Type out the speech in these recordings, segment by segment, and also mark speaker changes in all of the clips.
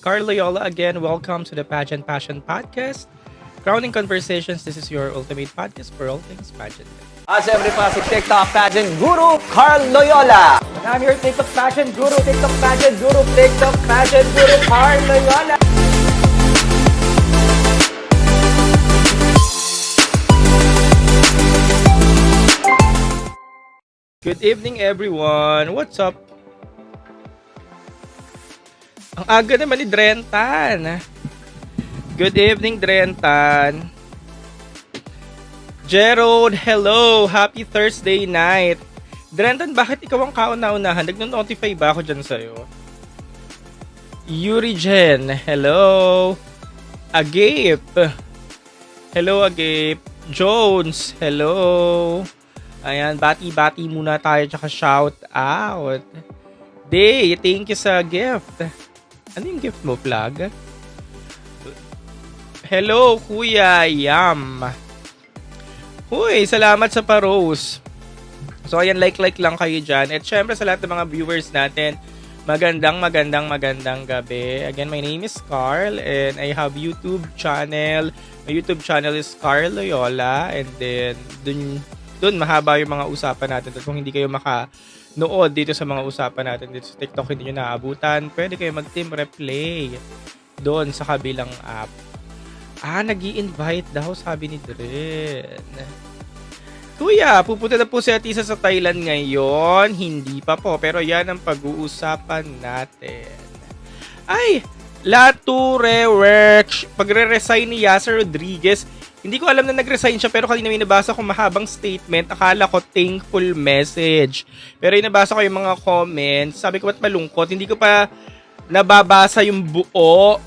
Speaker 1: Carl Loyola again. Welcome to the Pageant Passion Podcast. Crowning Conversations, this is your ultimate podcast for all things pageant.
Speaker 2: Siyempre pa si TikTok Pageant Guru, Carl Loyola. And I'm your TikTok Pageant Guru, TikTok Pageant Guru, TikTok Pageant Guru, Carl Loyola.
Speaker 1: Good evening, everyone. What's up? Ang aga naman ni Drentan. Good evening, Drentan. Gerald, hello. Happy Thursday night. Drentan, bakit ikaw ang kauna-unahan? Nag-notify ba ako dyan sa'yo? Yuri Jen, hello. Agape. Hello, Agape. Jones, hello. Ayan, bati-bati muna tayo tsaka shout out. Day, thank you sa gift. Ano yung gift mo, plug? Hello, Kuya Yam. Huy, salamat sa pa-rose. So, ayan, like lang kayo dyan. At syempre sa lahat ng mga viewers natin, magandang gabi. Again, my name is Carl and I have YouTube channel. My YouTube channel is Carl Loyola. And then, doon mahaba yung mga usapan natin. At kung hindi kayo makanood dito sa mga usapan natin dito sa TikTok, hindi nyo naabutan, pwede kayo mag-team replay doon sa kabilang app. Nag-i-invite daw, sabi ni Dren. Kuya, pupunta na po si Atisa sa Thailand ngayon. Hindi pa po, pero yan ang pag-uusapan natin. Ay, pagre-resign ni Yasser Rodriguez. Hindi ko alam na nag-resign siya, pero kanina may nabasa ko mahabang statement. Akala ko thankful message. Pero nabasa ko yung mga comments. Sabi ko, ba't malungkot? Hindi ko pa nababasa yung buo.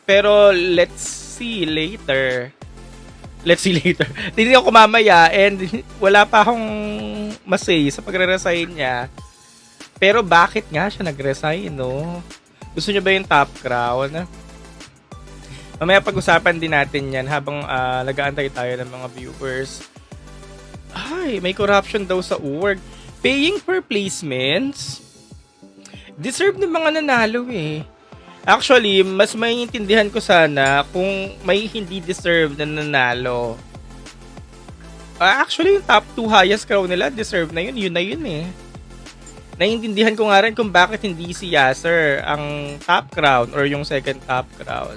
Speaker 1: Pero let's see later. Hindi ako mamaya and wala pa akong masay sa pagre-resign niya. Pero bakit nga siya nag-resign, no? Gusto niya ba yung top crown? Mamaya pag-usapan din natin yan habang nag-aantay tayo ng mga viewers. Ay, may corruption daw sa org. Paying for placements? Deserve ng mga nanalo eh. Actually, mas maiintindihan ko sana kung may hindi deserve na nanalo. Actually, yung top 2 highest crown nila, deserve na yun. Yun na yun eh. Naiintindihan ko nga rin kung bakit hindi si Yasser ang top crown or yung second top crown.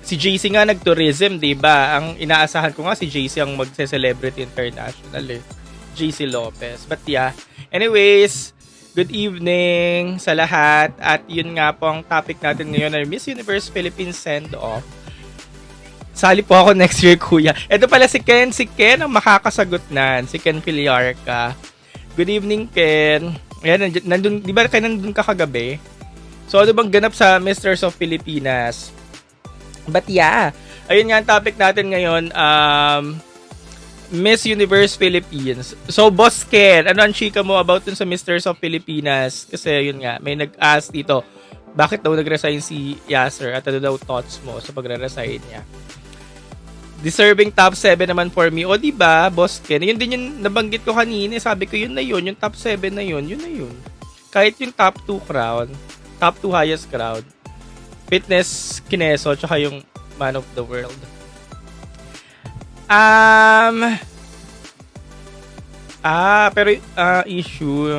Speaker 1: Si JC nga nag-tourism, diba? Ang inaasahan ko nga si JC ang magse-celebrity international eh. JC Lopez. But yeah. Anyways, good evening sa lahat. At yun nga po ang topic natin ngayon ay Miss Universe Philippines Send-Off. Sali po ako next year, kuya. Ito pala si Ken. Si Ken ang makakasagot nan. Si Ken Filiarca. Good evening, Ken. Ayan, nandun, di ba kayo nandun ka kagabi? So, ano bang ganap sa Misters of Pilipinas? But yeah, ayun nga ang topic natin ngayon, Miss Universe Philippines. So, Boss Ken, ano ang chika mo about dun sa Misters of Pilipinas? Kasi yun nga, may nag-ask dito, bakit daw nag-resign si Yasser at ano daw thoughts mo sa pagre-resign niya? Deserving top 7 naman for me. O diba, Boss Ken, yun din yung nabanggit ko kanina. Sabi ko yun na yun, yung top 7 na yun na yun. Kahit yung top 2 crown, top 2 highest crown, Fitness Kineso, tsaka yung Man of the World. Pero issue.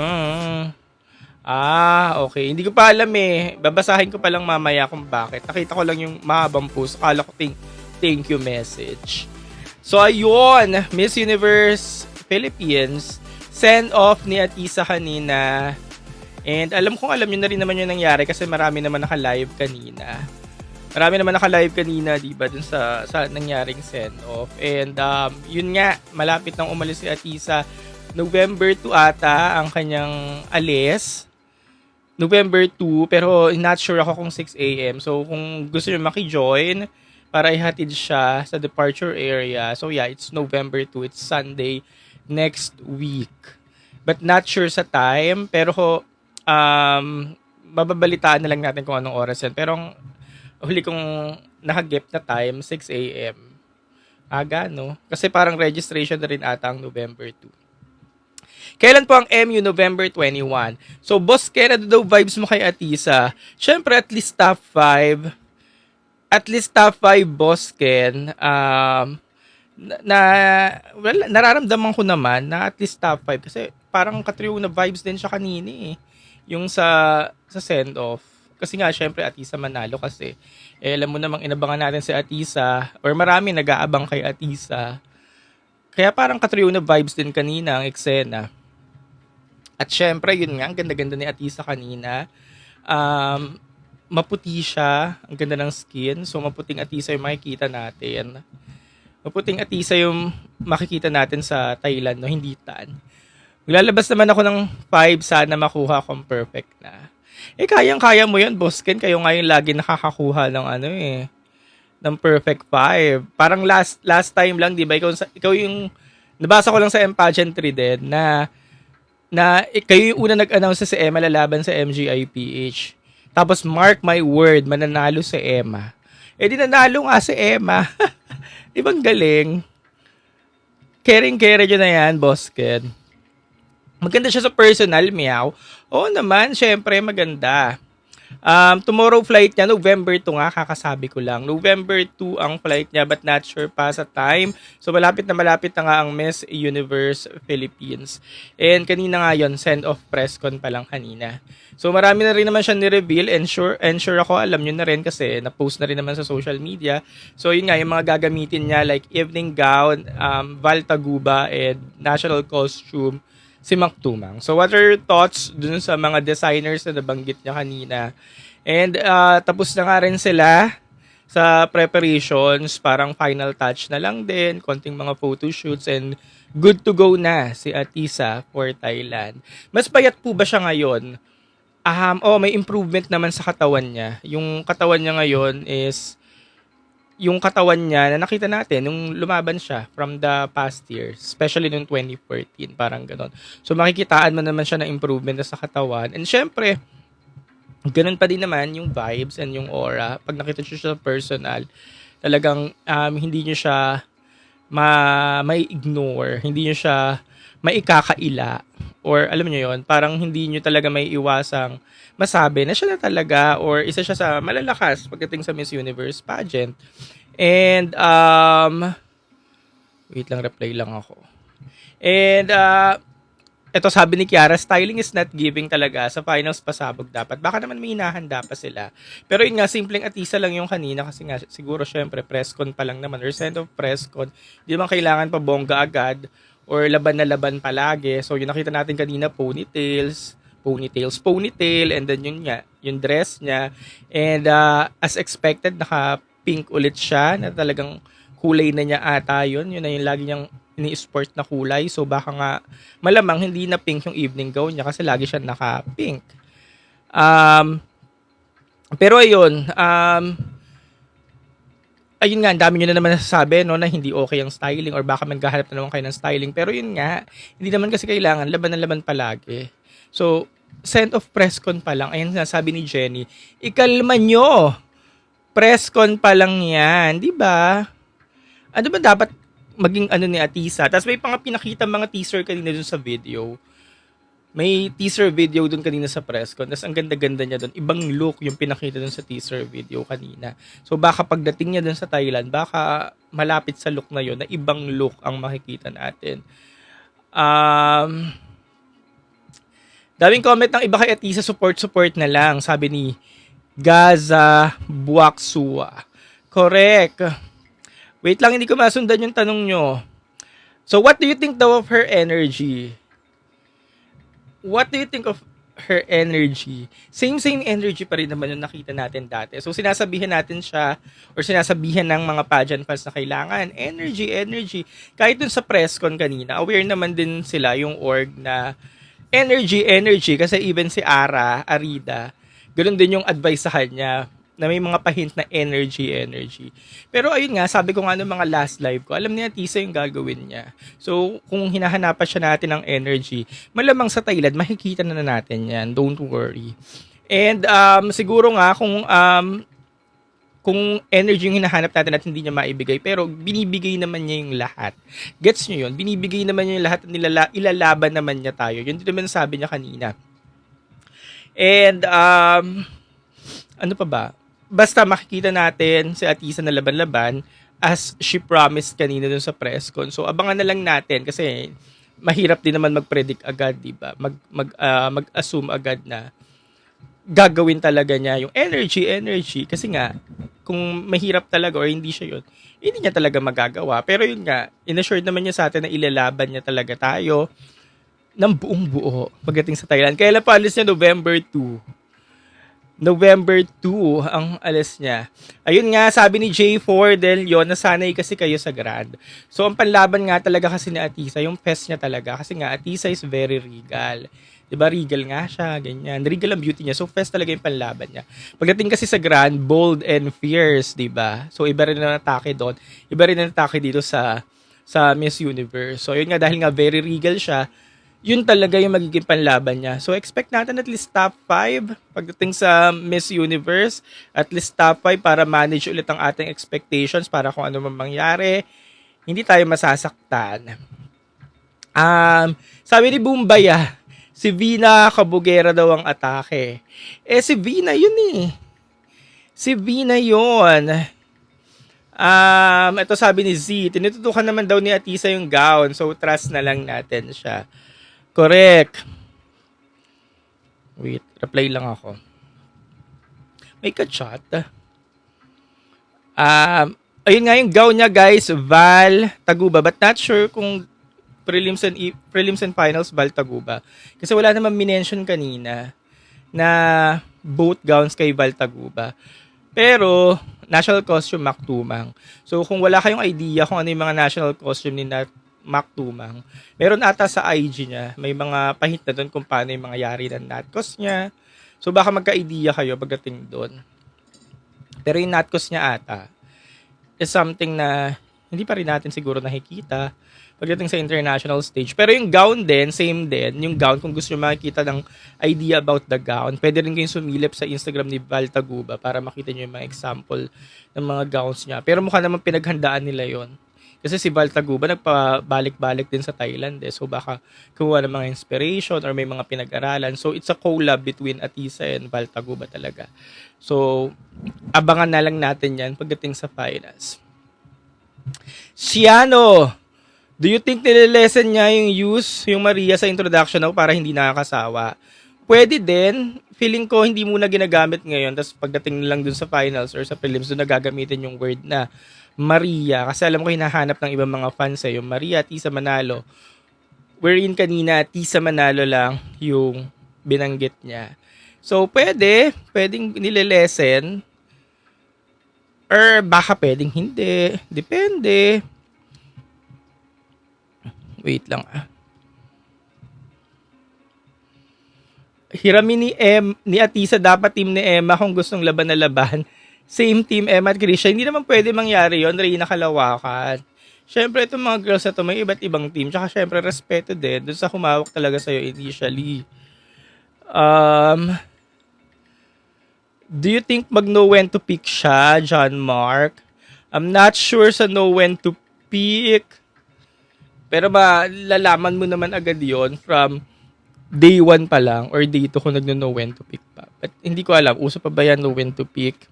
Speaker 1: Okay. Hindi ko pa alam eh. Babasahin ko pa lang mamaya kung bakit. Nakita ko lang yung mahabang post. Akala ko thank you message. So, ayun. Miss Universe Philippines. Send off ni Atisa kanina. And alam nyo na rin naman yung nangyari kasi marami naman naka-live kanina. Diba, dun sa nangyaring send-off. And yun nga, malapit nang umalis si Atisa. November 2 ata ang kanyang alis. November 2, pero not sure ako kung 6 a.m. So, kung gusto nyo maki-join para ihatid siya sa departure area. So, yeah, it's November 2. It's Sunday next week. But not sure sa time. Pero, mababalitaan na lang natin kung anong oras yan. Pero ang huli kong nakagip na time, 6 a.m. Aga, no? Kasi parang registration na rin ata ang November 2. Kailan po ang MU? November 21. So, boss, kaya daw vibes mo kay Atisa? Syempre, at least top 5. At least top 5, boss Ken. Nararamdaman ko naman na at least top 5 kasi parang katriyo na vibes din siya kanina eh. Yung sa send-off. Kasi nga, syempre, Atisa manalo kasi. Alam mo namang inabangan natin si Atisa or marami nag-aabang kay Atisa. Kaya parang katriyo na vibes din kanina ang eksena. At syempre, yun nga, ang ganda-ganda ni Atisa kanina. Maputi siya, ang ganda ng skin. So, maputing Atisa yung makikita natin. Maputing Atisa yung makikita natin sa Thailand, no? Hindi tan. Maglalabas naman ako ng 5, sana makuha kong perfect na. Kayang-kaya mo yan, boss Ken. Kayo nga yung lagi nakakakuha ng ng perfect 5. Parang last time lang, di ba? Ikaw yung, nabasa ko lang sa M Pageantry din, na kayo yung una nag-announce sa si Emma lalaban sa MGIPH. Tapos, mark my word, mananalo si Emma. Di nanalo nga si Emma. Di bang galing? Caring-care nyo na yan, boss Ken. Maganda siya sa personal, meow. Oo naman, syempre maganda. Tomorrow flight niya, November 2 nga, kakasabi ko lang. November 2 ang flight niya, but not sure pa sa time. So malapit na nga ang Miss Universe Philippines. And kanina nga yun, send-off press con pa lang kanina. So marami na rin naman siya ni-reveal, and sure ako, alam nyo na rin kasi na-post na rin naman sa social media. So yun nga, yung mga gagamitin niya like evening gown, Valtaguba, and national costume, si Mac Tumang. So what are your thoughts dun sa mga designers na nabanggit niya kanina? And tapos na nga rin sila sa preparations, parang final touch na lang din, konting mga photoshoots, and good to go na si Atisa for Thailand. Mas payat po ba siya ngayon? May improvement naman sa katawan niya. Yung katawan niya ngayon is yung katawan niya na nakita natin nung lumaban siya from the past years, especially noong 2014, parang ganon. So makikitaan mo naman siya ng improvement na sa katawan. And syempre, ganun pa din naman yung vibes and yung aura. Pag nakita siya sa personal, talagang hindi niyo siya may ignore, hindi niyo siya maikakaila, or alam niyo yon, parang hindi niyo talaga may iwasang masabi na siya na talaga or isa siya sa malalakas pagdating sa Miss Universe pageant. And wait lang, reply lang ako. And ito sabi ni Kiara, styling is not giving talaga, sa finals pasabog dapat. Baka naman may hinahanda pa sila. Pero yun nga, simpleng Atisa lang yung kanina kasi nga siguro syempre press con pa lang naman or send of press con. Hindi naman kailangan pa bongga agad or laban na laban palagi. So yung nakita natin kanina, ponytail, and then yun nga, yung dress niya. And as expected, naka-pink ulit siya, na talagang kulay na niya ata yun. Yun na yung lagi niyang ini-sport na kulay. So baka nga, malamang hindi na pink yung evening gown niya kasi lagi siya naka-pink. Pero ayun, ayun nga, ang dami nyo na naman nasasabi, no, na hindi okay ang styling or baka maghahanap na naman kayo ng styling. Pero yun nga, hindi naman kasi kailangan, laban na laban palagi. So, send of press con pa lang. Ayun, sabi ni Jenny, ikalma nyo. Press con pa lang yan. Di ba? Ano ba dapat maging ni Atisa? Tapos may pinakita mga teaser kanina dun sa video. May teaser video dun kanina sa press con. Tapos ang ganda-ganda niya dun. Ibang look yung pinakita dun sa teaser video kanina. So baka pagdating niya dun sa Thailand, baka malapit sa look na yun, na ibang look ang makikita natin. Daming comment ng iba kay Atisa, support na lang. Sabi ni Gaza Buaksua. Correct. Wait lang, hindi ko masundan yung tanong nyo. So what do you think daw of her energy? What do you think of her energy? Same energy pa rin naman yung nakita natin dati. So sinasabihan natin siya or sinasabihan ng mga pageant fans na kailangan energy. Kahit dun sa press con kanina, aware naman din sila yung org na energy kasi even si Arida, ganoon din yung advice sa kanya na may mga pahint na energy. Pero ayun nga, sabi ko nga nung mga last live ko, alam niya Atisa yung gagawin niya. So, kung hinahanapan siya natin ng energy, malamang sa Thailand, makikita na natin yan. Don't worry. And siguro nga, kung kung energy yung hinahanap natin at hindi niya maibigay, pero binibigay naman niya yung lahat. Gets niyo yun? Binibigay naman niya yung lahat at ilalaban naman niya tayo. Yun din naman sabi niya kanina. And, ano pa ba? Basta makikita natin si Atisa na laban-laban as she promised kanina dun sa press con. So, abangan na lang natin kasi mahirap din naman mag-predict agad, di ba? Mag-assume agad na gagawin talaga niya yung energy. Kasi nga, kung mahirap talaga or hindi siya yun, hindi niya talaga magagawa. Pero yun nga, in-assured naman niya sa atin na ilalaban niya talaga tayo ng buong buo pagdating sa Thailand. Kailan pa alis niya? November 2. November 2 ang alis niya. Ayun nga, sabi ni J4 Del Leon, nasanay kasi kayo sa Grand. So, ang panlaban nga talaga kasi ni Atisa, yung fest niya talaga. Kasi nga, Atisa is very regal. Diba, regal nga siya, ganyan. Regal ang beauty niya. So, fest talaga yung panlaban niya. Pagdating kasi sa Grand, bold and fierce, diba? So, iba rin ang atake doon. Iba rin ang atake dito sa Miss Universe. So, yun nga, dahil nga very regal siya, yun talaga yung magiging panlaban niya. So, expect natin at least top 5 pagdating sa Miss Universe. At least top 5 para manage ulit ang ating expectations para kung ano man mangyari, hindi tayo masasaktan. Sabi ni Bumbaya, si Vina Kabugera daw ang atake. Si Vina yun eh. Si Vina yun. Ito sabi ni Z, tinututukan naman daw ni Atisa yung gown. So, trust na lang natin siya. Correct. Wait, reply lang ako. May ka-chat. Ayun nga yung gown niya, guys, Val Taguba. But not sure kung prelims and finals Val Taguba. Kasi wala naman minention kanina na both gowns kay Val Taguba. Pero, national costume Mac Tumang. So, kung wala kayong idea kung ano yung mga national costume ni Mac Tumang, meron ata sa IG niya, may mga pahint na doon kung paano yung mga yari ng natcos niya. So baka magka-idea kayo pagdating doon. Pero yung natcos niya ata is something na hindi pa rin natin siguro nakikita pagdating sa international stage. Pero yung gown din, same din. Yung gown, kung gusto nyo makikita ng idea about the gown, pwede rin kayong sumilip sa Instagram ni Val Taguba para makita nyo yung mga example ng mga gowns niya. Pero mukha naman pinaghandaan nila yon. Kasi si Val Taguba nagpabalik-balik din sa Thailand eh. So baka kuha ng mga inspiration or may mga pinag-aralan. So it's a collab between Atisa and Val Taguba talaga. So abangan na lang natin yan pagdating sa finals. Shiano, do you think nililesen niya yung Maria sa introduction now para hindi nakakasawa? Pwede din. Feeling ko hindi muna ginagamit ngayon. Tapos pagdating lang dun sa finals or sa prelims, dun na gagamitin yung word na Maria. Kasi alam ko hinahanap ng ibang mga fans yung Maria, Tisa Manalo. Wherein kanina, Tisa Manalo lang yung binanggit niya. So, pwedeng nililesen. Or baka pwedeng hindi. Depende. Wait lang Hirami ni Atisa, dapat team ni Emma kung gustong laban na laban. Same team, Emma at Krisha. Hindi naman pwede mangyari yun, Reyna Kalawakan. Syempre, itong mga girls na to, may iba't ibang team. Tsaka syempre, respeto din dun sa humawak talaga sa'yo initially. Do you think mag-know when to pick siya, John Mark? I'm not sure sa know when to pick. Pero lalaman mo naman agad yon from day 1 pa lang or day 2 kung nag-know when to pick pa. But hindi ko alam, uso pa ba yan know when to pick?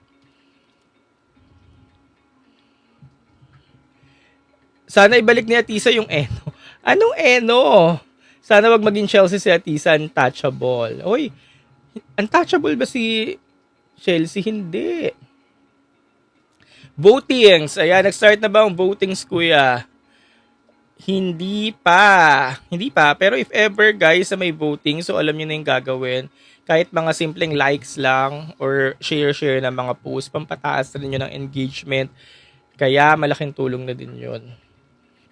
Speaker 1: Sana ibalik ni Atisa yung Eno. Anong Eno? Sana wag maging Chelsea si Atisa, untouchable. Oy, untouchable ba si Chelsea? Hindi. Votings. Ayan, nag-start na ba ang votings, kuya? Hindi pa. Pero if ever, guys, may voting, so alam nyo na yung gagawin. Kahit mga simpleng likes lang or share na mga posts, pampataas rin yun ng engagement. Kaya malaking tulong na din yun.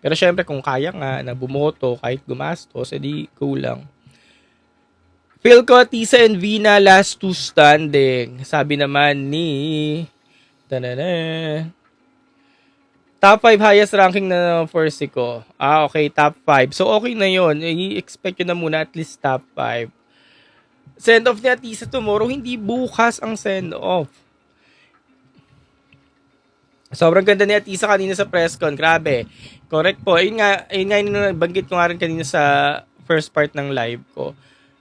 Speaker 1: Pero syempre, kung kaya nga na bumoto kahit gumastos, edi kulang. Feel ko, Tisa and Vina, last 2 standing. Sabi naman ni top 5 highest ranking na for Siko. Okay, top 5. So, okay na yun. I-expect yun na muna at least top 5. Send-off ni Atisa tomorrow. Hindi bukas ang send-off. Sobrang ganda ni Atisa kanina sa press con. Grabe. Correct po. Ayun nga yung nabanggit ko nga rin kanina sa first part ng live ko.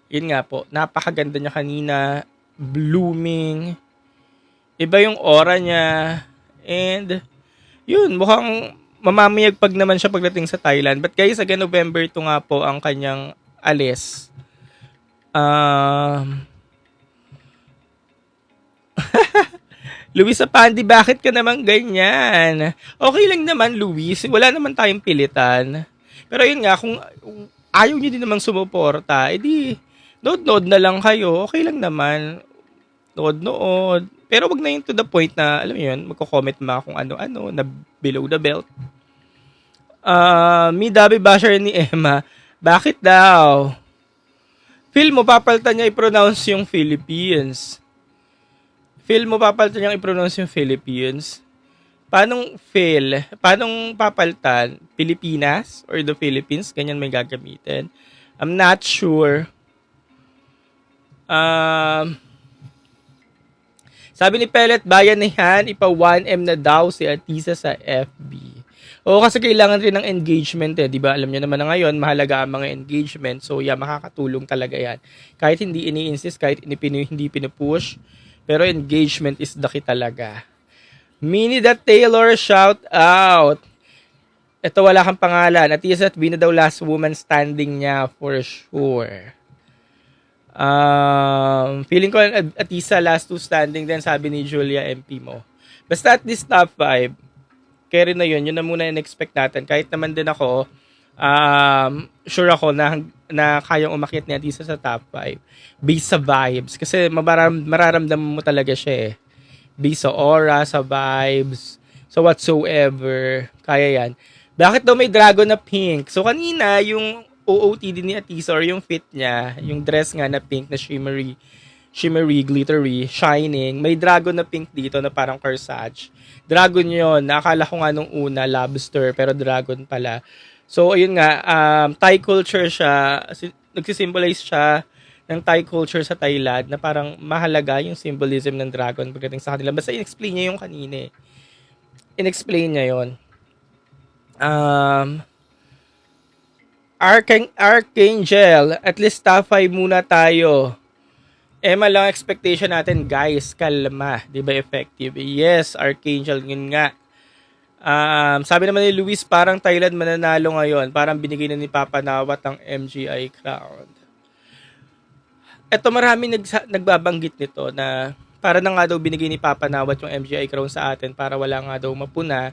Speaker 1: Yun nga po. Napakaganda niya kanina. Blooming. Iba yung aura niya. And, yun, mukhang mamamayagpag naman siya pagdating sa Thailand. But guys, again, November 2 nga po ang kanyang alis. Luis Apandi, bakit ka naman ganyan? Okay lang naman, Luis. Wala naman tayong pilitan. Pero yun nga, kung ayaw nyo din namang sumuporta, edi, nood-nood na lang kayo. Okay lang naman. Nood-nood. Pero wag na yun to the point na, alam mo yun, magko-comment mga kung ano-ano, na below the belt. Dabi basher ni Emma, bakit daw? Feel mo, papalitan niya i-pronounce yung Philippines. Feel mo, papalitan niya i-pronounce yung Philippines. Paanong feel? Paanong papalitan? Pilipinas or the Philippines? Ganyan may gagamitin. I'm not sure. Sabi ni Pellet, bayanihan, ipa 1M na daw si Atisa sa FB. Oo, kasi kailangan rin ng engagement eh. Di ba? Alam niyo naman na ngayon, mahalaga ang mga engagement. So, yeah, makakatulong talaga yan. Kahit hindi ini-insist, kahit hindi pinupush, pero engagement is the key talaga. Minnie the Taylor, shout out. Ito, wala kang pangalan. Atisa at Bina daw last woman standing niya for sure. Feeling ko Atisa last two standing din, sabi ni Julia MP mo. Basta at this top 5, carry na yun na muna in-expect natin. Kahit naman din ako, sure ako na kayang umakyat ni Atisa sa top 5 based sa vibes. Kasi mararamdaman mo talaga siya eh. Based sa aura, sa vibes, sa whatsoever. Kaya yan. Bakit daw may dragon na pink? So kanina, yung OOTD ni Atisa or yung fit niya, yung dress nga na pink na shimmery, glittery, shining, may dragon na pink dito na parang corsage. Dragon yun. Nakakala ko nga nung una, lobster, pero dragon pala. So, ayun nga, Thai culture siya. Nagsisimbolize siya ng Thai culture sa Thailand na parang mahalaga yung symbolism ng dragon pagdating sa kanila. Basta in-explain niya yung kanina eh. In-explain niya yun. Archangel, at least top 5 muna tayo. Emma lang expectation natin, guys. Kalma. Di ba effective? Yes, Archangel. Yun nga. Sabi naman ni Luis, parang Thailand mananalo ngayon. Parang binigay na ni Papa Nawat ang MGI crown. Eto, marami nagbabanggit nito na para na nga daw binigay ni Papa Nawat yung MGI crown sa atin para wala nga daw mapuna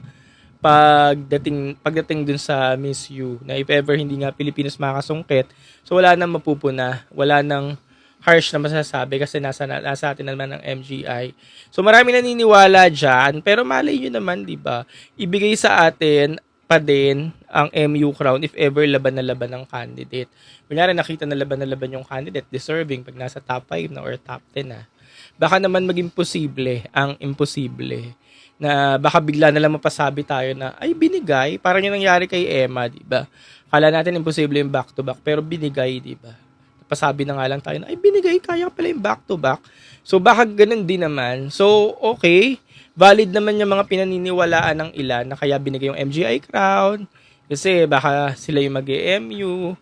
Speaker 1: pagdating dun sa Miss U na if ever hindi nga Pilipinas makasungkit, so wala nang mapupuna, wala nang harsh na masasabi kasi nasa atin naman ng MGI. So marami naniniwala dyan, pero malay nyo naman, di ba? Ibigay sa atin pa din ang MU crown if ever laban na laban ng candidate. Kunyari nakita na laban yung candidate, deserving pag nasa top 5 na or top 10 na. Baka naman maging posible ang imposible na baka bigla na lang mapasabi tayo na ay binigay, parang yung nangyari kay Emma, di ba? Kala natin imposible yung back to back, pero binigay, di ba? Pasabi na nga lang tayo na, ay binigay, kaya pala yung back-to-back. So, baka ganun din naman. So, okay. Valid naman yung mga pinaniniwalaan ng ilan na kaya binigay yung MGI crown. Kasi baka sila yung mag-EMU.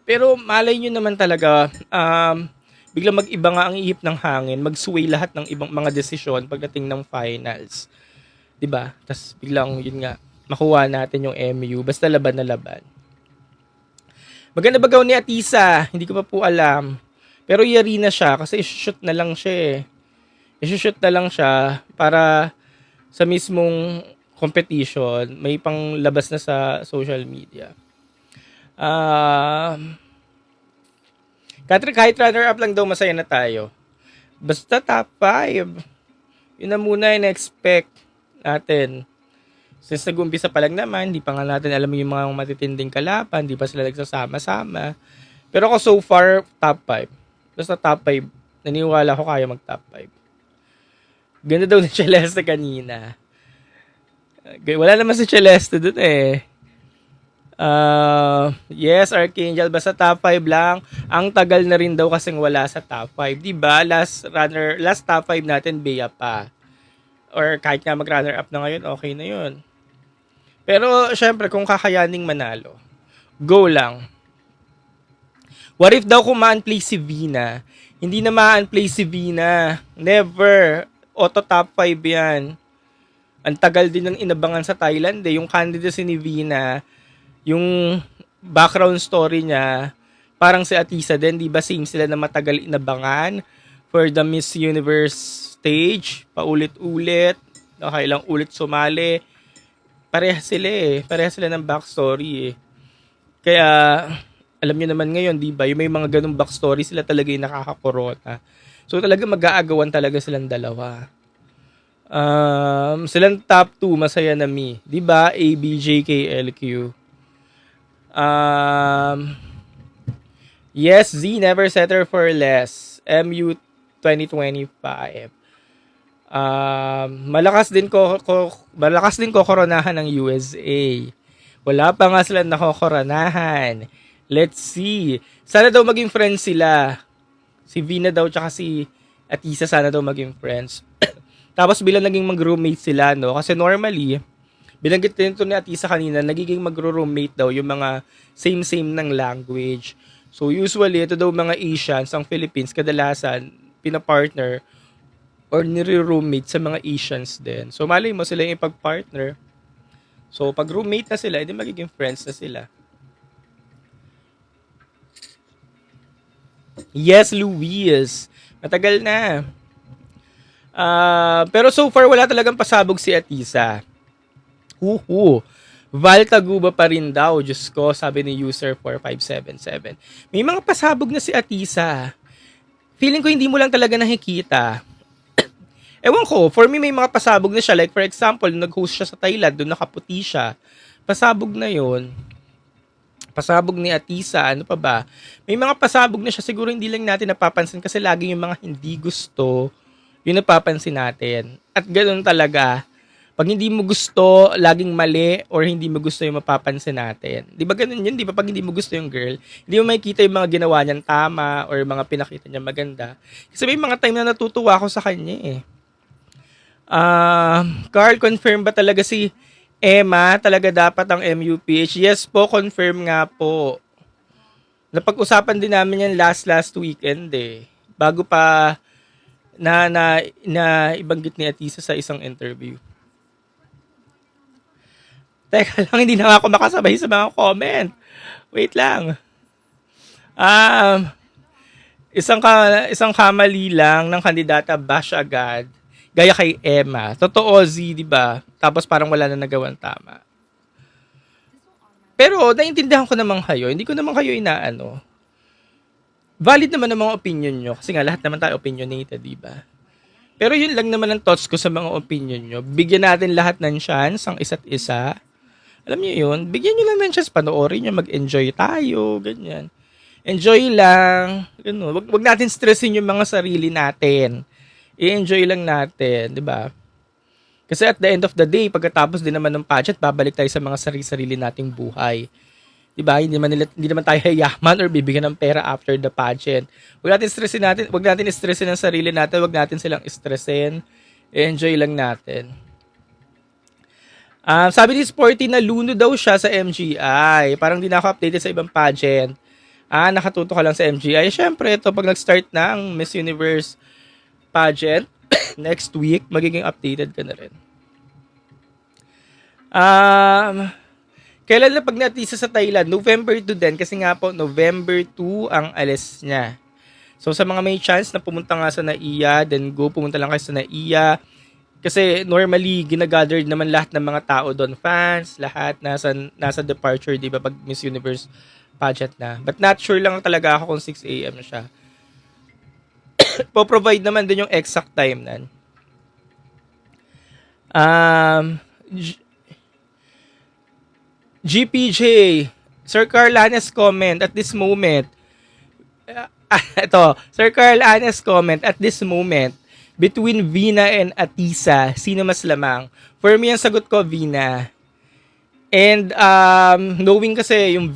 Speaker 1: Pero malay nyo naman talaga, biglang mag-iba nga ang ihip ng hangin, mag-sway lahat ng ibang mga desisyon pagdating ng finals. Diba? Tapos biglang, yun nga, makuha natin yung MU. Basta laban na laban. Maganda bagaw ni Atisa, hindi ko pa po alam. Pero yari na siya kasi i-shoot na lang siya eh. I-shoot na lang siya para sa mismong competition, may panglabas na sa social media. Kahit runner-up lang daw, masaya na tayo. Basta top 5. Yun na muna yung expect natin. Since nag-umpisa pa lang naman, hindi pa nga natin alam yung mga matitinding kalaban, hindi pa sila nagsasama-sama. Pero ako so far, top 5. Basta top 5, naniwala ko kaya mag-top 5. Ganda daw ni Celeste kanina. Wala naman si Celeste dun eh. Yes, Archangel, basta top 5 lang. Ang tagal na rin daw kasing wala sa top 5. Diba? Last top 5 natin, Bea pa. Or kahit nga mag-runner-up na ngayon, okay na yun. Pero, syempre, kung kakayaning manalo, go lang. What if daw kung ma-unplay si Vina? Hindi na ma-unplay si Vina. Never. Auto top 5 yan. Ang tagal din ng inabangan sa Thailand eh. Yung candidacy ni Vina, yung background story niya, parang si Atisa din, di ba same sila na matagal inabangan for the Miss Universe stage, paulit-ulit, nakailang ulit sumali. Pareha sila eh. Pareha sila ng backstory eh. Kaya, alam nyo naman ngayon, di ba, yung may mga ganung backstory, sila talaga yung nakakakorona. So talaga mag-aagawan talaga silang dalawa. Silang top 2, masaya na me. Di ba? A, B, J, K, L, Q. Yes, Z, never settle for less. MU 2025. Malakas din kokoronahan ng USA. Wala pa nga sila nakokoronahan. Let's see. Sana daw maging friends sila. Si Vina daw tsaka si Atisa sana daw maging friends. Tapos bilang naging mag-roommate sila, no? Kasi normally, bilanggit din ito ni Atisa kanina, nagiging mag-roommate daw yung mga same-same ng language. So usually, ito daw mga Asians, ang Philippines, kadalasan, pinapartner or nire-roommate sa mga Asians din. So malay mo sila yung ipag-partner. So pag roommate na sila, edi magiging friends na sila. Yes, Luis. Matagal na. Pero so far, wala talagang pasabog si Atisa. Val Taguba pa rin daw. Diyos ko, sabi ni user 4577. May mga pasabog na si Atisa. Feeling ko hindi mo lang talaga nakikita. Ewan ko, for me may mga pasabog na siya. Like for example, nag-host siya sa Thailand, doon nakaputi siya. Pasabog na yon. Pasabog ni Atisa, ano pa ba? May mga pasabog na siya, siguro hindi lang natin napapansin kasi lagi yung mga hindi gusto, yung napapansin natin. At ganoon talaga, pag hindi mo gusto, laging mali, or hindi mo gusto yung mapapansin natin. Di ba ganun yun? Di ba pag hindi mo gusto yung girl, hindi mo makikita yung mga ginawa niyang tama, or mga pinakita niya maganda. Kasi may mga time na natutuwa ako sa kanya eh. Carl, confirm ba talaga si Emma talaga dapat ang MUPH? Yes po, confirm nga po. Napag-usapan din namin yan last weekend eh. Bago pa na ibanggit ni Atisa sa isang interview. Teka lang, hindi na ako makasabay sa mga comment. Wait lang. Isang kamali lang ng kandidata bash agad. Gaya kay Emma. Totoo, Z, di ba? Tapos parang wala na nagawang tama. Pero, naiintindihan ko naman kayo. Hindi ko naman kayo inaano. Valid naman ang mga opinion nyo. Kasi nga, lahat naman tayo opinionated, di ba? Pero yun lang naman ang thoughts ko sa mga opinion nyo. Bigyan natin lahat ng chance ang isa't isa. Alam niyo yun? Bigyan nyo lang ng chance. Panoorin nyo. Mag-enjoy tayo. Ganyan. Enjoy lang. Ganun. Wag natin stressin yung mga sarili natin. I-enjoy lang natin, di ba? Kasi at the end of the day, pagkatapos din naman ng pageant, babalik tayo sa mga sarili-sarili nating buhay. Di ba? Hindi naman tayo yaman or bibigyan ng pera after the pageant. Wag natin stressin ang sarili natin, wag natin silang stressin. I-enjoy lang natin. Sabi ni Sporty na luno daw siya sa MGI. Parang di na ako updated sa ibang pageant. Nakatuto ka lang sa MGI. Siyempre, ito pag nag-start na ang Miss Universe pageant next week, magiging updated ka na rin. Kailan na pag natisa sa Thailand? November 2 din, kasi nga po November 2 ang alis niya. So sa mga may chance na pumunta nga sa NAIA, then go, pumunta lang kayo sa NAIA. Kasi normally, ginagather naman lahat ng mga tao doon, fans, lahat nasa departure, di ba, pag Miss Universe pageant na. But not sure lang talaga ako kung 6 a.m. na siya. Po-provide naman din yung exact time nan. GPJ, Sir Carl Anes comment at this moment. Sir Carl Anes comment at this moment. Between Vina and Atisa, sino mas lamang? For me, ang sagot ko, Vina. And knowing kasi yung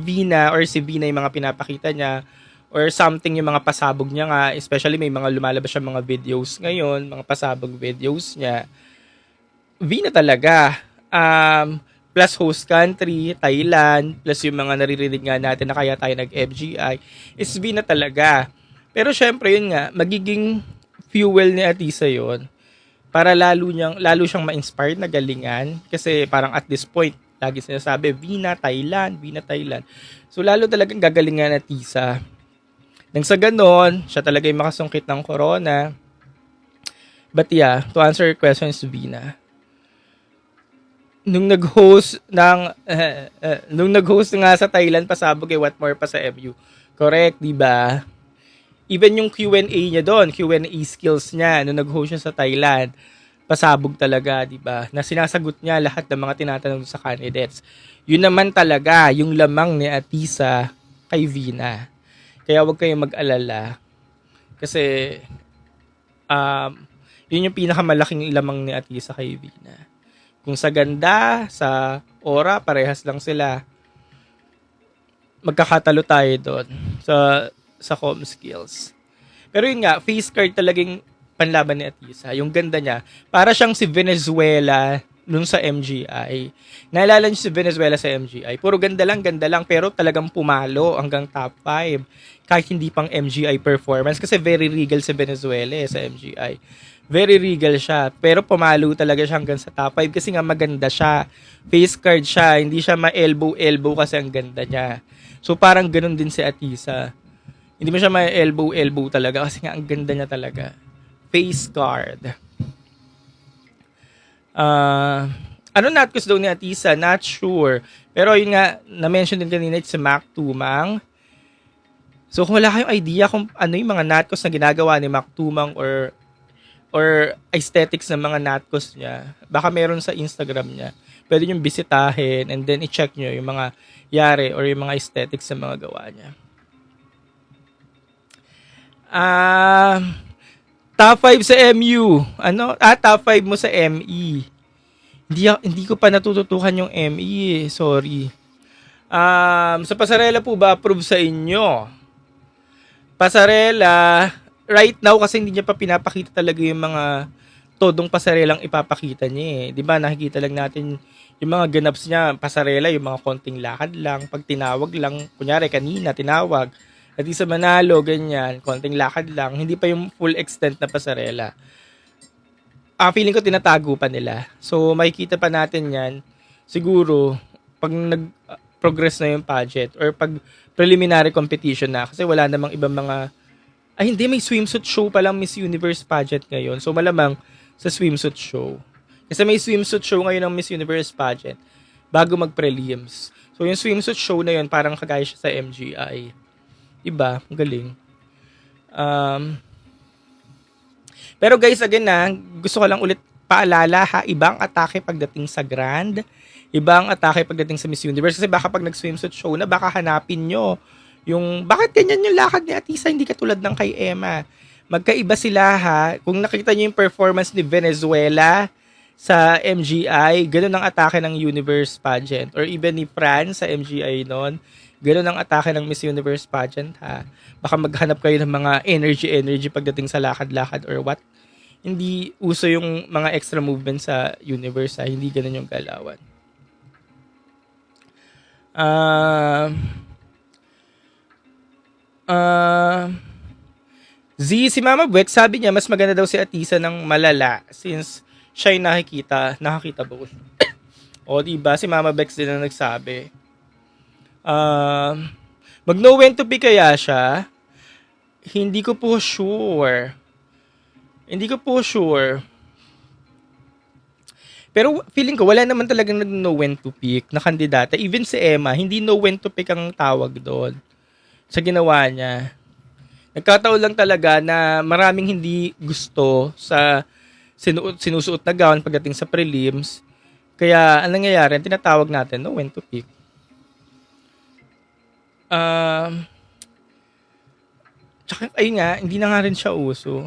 Speaker 1: Vina or si Vina yung mga pinapakita niya, or something yung mga pasabog niya nga, especially may mga lumalabas siya mga videos ngayon, mga pasabog videos niya. V na talaga. Plus host country, Thailand, plus yung mga naririnig nga natin na kaya tayo nag-FGI, is V na talaga. Pero syempre yun nga, magiging fuel ni Atisa yon para lalo siyang ma-inspired na galingan kasi parang at this point lagi sinasabi Vina Thailand, Vina Thailand. So lalo talagang gagalingan at Tisa. Nang sa ganon, siya talaga yung makasungkit ng corona. But yeah, to answer your question is Vina. Nung nag-host nga sa Thailand, pasabog what more pa sa MU. Correct, di ba? Even yung Q&A niya doon, Q&A skills niya, nung nag-host siya sa Thailand, pasabog talaga, di ba? Na sinasagot niya lahat ng mga tinatanong sa candidates. Yun naman talaga, yung lamang ni Atisa kay Vina. Kaya huwag kayong mag-alala. Kasi, yun yung pinakamalaking lamang ni Atisa kay Vina. Kung sa ganda, sa aura, parehas lang sila. Magkakatalo tayo doon sa com skills. Pero yun nga, face card talagang panlaban ni Atisa. Yung ganda niya, para siyang si Venezuela nung sa MGI. Naalala niyo si Venezuela sa MGI? Puro ganda lang, pero talagang pumalo hanggang top 5. Kahit hindi pang MGI performance. Kasi very regal si Venezuela sa MGI. Very regal siya. Pero pumalo talaga siya hanggang sa top 5 kasi nga maganda siya. Face card siya. Hindi siya ma-elbow kasi ang ganda niya. So parang ganun din si Atisa. Hindi mo siya ma-elbow talaga kasi nga ang ganda niya talaga. Face card. Ano natcos daw ni Atisa? Not sure. Pero yun nga, na-mention din kanina si Mac Tumang. So kung wala kayong idea kung ano yung mga natcos na ginagawa ni Mac Tumang or aesthetics ng mga natcos niya, baka meron sa Instagram niya. Pwede nyo bisitahin and then i-check nyo yung mga yari or yung mga aesthetics ng mga gawa niya. Top 5 sa MU. Top 5 mo sa ME. Hindi ko pa natututukan yung ME. Sorry. Sa pasarela po ba approve sa inyo? Pasarela, right now kasi hindi niya pa pinapakita talaga yung mga todong pasarelang ipapakita niya. 'Di ba? Nakikita lang natin yung mga ganaps niya, pasarela, yung mga konting lakad lang, pag tinawag lang, kunyari kanina tinawag. At sa Manalo, ganyan, konting lakad lang, hindi pa yung full extent na pasarela. Feeling ko tinatago pa nila. So, makikita pa natin yan, siguro, pag nag-progress na yung pageant, or pag preliminary competition na, kasi wala namang ibang mga, hindi, may swimsuit show pa lang Miss Universe pageant ngayon. So, malamang sa swimsuit show. Kasi may swimsuit show ngayon ng Miss Universe pageant, bago mag-prelims. So, yung swimsuit show na yun, parang kagaya siya sa MGI. Iba, galing. Pero guys, again gusto ko lang ulit paalala ibang atake pagdating sa Grand, ibang atake pagdating sa Miss Universe. Kasi baka pag nag-swimsuit show na, baka hanapin nyo yung, bakit ganyan yung lakad ni Atisa, hindi katulad ng kay Emma. Magkaiba sila Kung nakita nyo yung performance ni Venezuela sa MGI, ganun ang atake ng Universe pageant. Or even ni Fran sa MGI noon, ganun ang atake ng Miss Universe pageant Baka maghanap kayo ng mga energy pagdating sa lakad-lakad or what. Hindi uso yung mga extra movement sa Universe Hindi ganun yung galawan. Si Mama Buek, sabi niya mas maganda daw si Atisa ng malala since siya yung nakakita ba ko? O diba, si Mama Bex din na nagsabi. Mag-know when to be kaya siya? Hindi ko po sure. Pero feeling ko, wala naman talagang nag-know when to pick na kandidata. Even si Emma, hindi know when to pick ang tawag doon sa ginawa niya. Nagkataon lang talaga na maraming hindi gusto sa sinusuot na gown pagdating sa prelims. Kaya, anong nangyayari? Tinatawag natin, know when to pick. Tsaka, ayun nga, hindi na nga rin siya uso.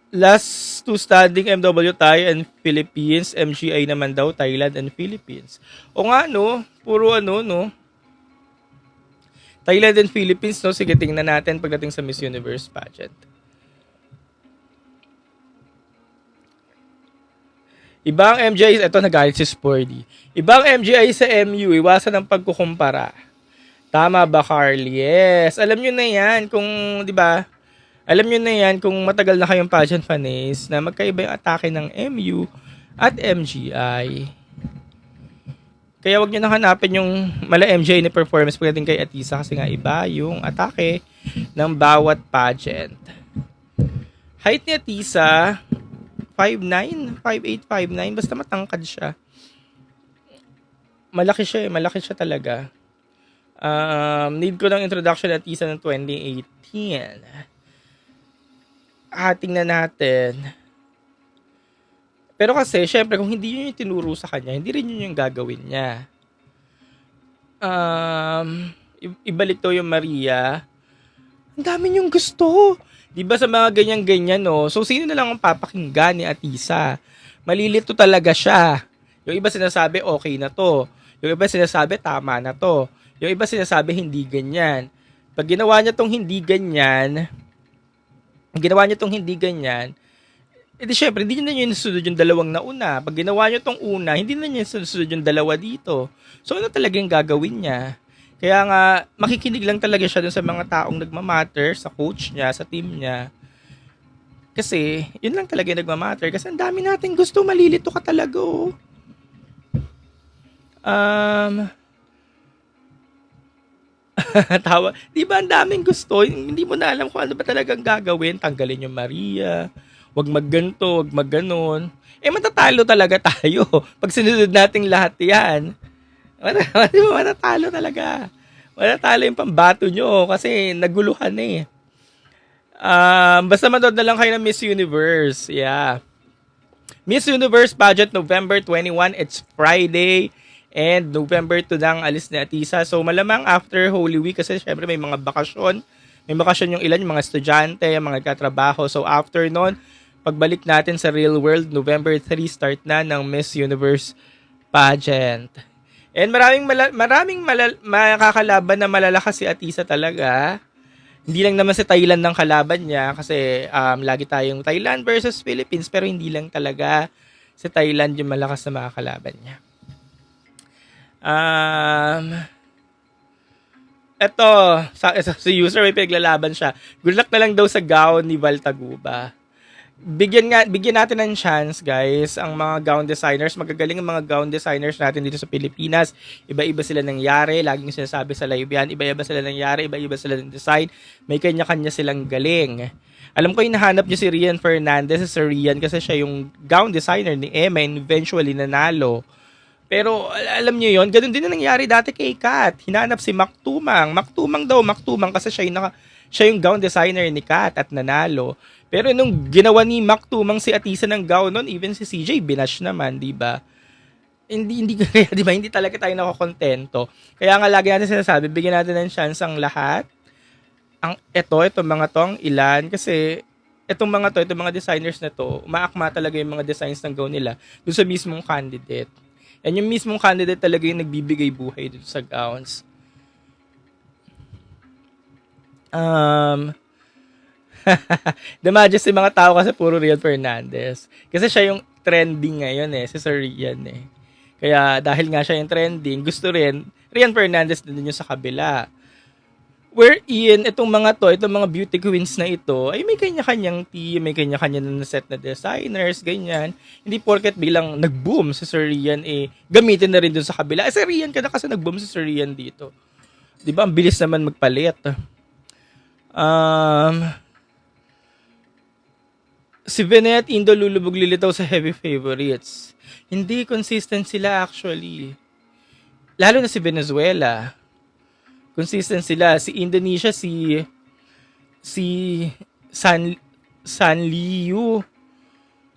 Speaker 1: Last two standing MW Thai and Philippines, MGI naman daw Thailand and Philippines. O nga no, puro ano no. Thailand and Philippines no, sige tingnan natin pagdating sa Miss Universe pageant. Ibang MGI, ito nagalit si Sporty. Ibang MGI sa MU, iwasan ang pagkukumpara. Tama ba, Carly? Yes. Alam nyo na yan kung, di ba? Alam nyo na yan kung matagal na kayong pageant fans na magkaiba yung atake ng MU at MGI. Kaya wag nyo na hanapin yung mala MGI na performance pagdating kay Atisa kasi nga iba yung atake ng bawat pageant. Height ni Atisa, 5'9", 5'8", 5'9", basta matangkad siya. Malaki siya talaga. Need ko ng introduction at isa ng 2018. Tingnan natin. Pero kasi, syempre, kung hindi yun yung tinuro sa kanya, hindi rin yun yung gagawin niya. Ibalik to yung Maria. Ang dami niyong gusto. Diba sa mga ganyan-ganyan, no? So, sino na lang ang papakinggan ni Atisa? Malilito talaga siya. Yung iba sinasabi, okay na to. Yung iba sinasabi, tama na to. Yung iba sinasabi, hindi ganyan. Pag ginawa niya tong hindi ganyan, edi syempre, hindi na niya susunod yung dalawang nauna. Pag ginawa niya tong una, hindi na niya susunod yung dalawa dito. So, ano talagang gagawin niya? Kaya nga, makikinig lang talaga siya dun sa mga taong nagmamatter, sa coach niya, sa team niya. Kasi, yun lang talaga yung nagmamatter. Kasi ang dami natin gusto, malilito ka talaga, oh. Tawa. Di ba ang daming gusto? Hindi mo na alam kung ano ba talagang gagawin. Tanggalin yung Maria. Wag magganto, wag magganon. Matatalo talaga tayo. Pag sinunod nating lahat yan. Matatalo talaga. Matatalo yung pambato nyo kasi naguluhan eh. Basta manood na lang kayo ng Miss Universe. Yeah. Miss Universe pageant November 21. It's Friday. And November 2 nang alis ni Atisa. So malamang after Holy Week kasi syempre may mga bakasyon. May bakasyon yung ilan, yung mga estudyante, yung mga katrabaho. So after nun, pagbalik natin sa real world, November 3 start na ng Miss Universe pageant. And maraming makakalaban na malalakas si Atisa talaga. Hindi lang naman sa Thailand ng kalaban niya kasi lagi tayong Thailand versus Philippines pero hindi lang talaga sa Thailand yung malakas na makakalaban niya. Eto, sa user may pinaglalaban siya. Good luck na lang daw sa gown ni Val Taguba. Bigyan natin ng chance, guys, ang mga gown designers. Magagaling ang mga gown designers natin dito sa Pilipinas. Iba-iba sila nangyari. Laging sinasabi sa live yan. Iba-iba sila nangyari. Iba-iba sila ng design. May kanya-kanya silang galing. Alam ko yung nahanap niyo si Rian Fernandez. Si Rian kasi siya yung gown designer ni Emma and eventually nanalo. Pero alam niyo yon, ganun din na nangyari dati kay Kat. Hinanap si Maktumang. Maktumang kasi siya yung gown designer ni Kat at nanalo. Pero nung ginawa ni Maktumang si Atisa ng gown nun, even si CJ binash naman, 'di ba? Hindi kaya, 'di ba? Hindi talaga tayo nakokontento. Kaya nga lagi natin sinasabi, bigyan natin ng chance ang lahat. Itong mga tong ilan kasi itong mga designers na to, umaakma talaga yung mga designs ng gown nila doon sa mismong candidate. And yung mismong candidate talaga yung nagbibigay buhay dito sa gowns. The Majesty mga tao kasi puro Rian Fernandez. Kasi siya yung trending ngayon si Sir Rian Kaya dahil nga siya yung trending, gusto rin, Rian Fernandez din yung sa kabila. Wherein, itong mga beauty queens na ito, ay may kanya-kanyang team, may kanya-kanya na set na designers, ganyan. Hindi porket bilang nag-boom si Sir Rian, gamitin na rin dun sa kabila. Si Rian ka na kasi nag-boom si Sir Rian dito. Diba, ang bilis naman magpalit. Si Venet Indo lulubog lilitaw sa heavy favorites. Hindi consistent sila actually. Lalo na si Venezuela. Consistent sila. Si Indonesia, si Sanliu.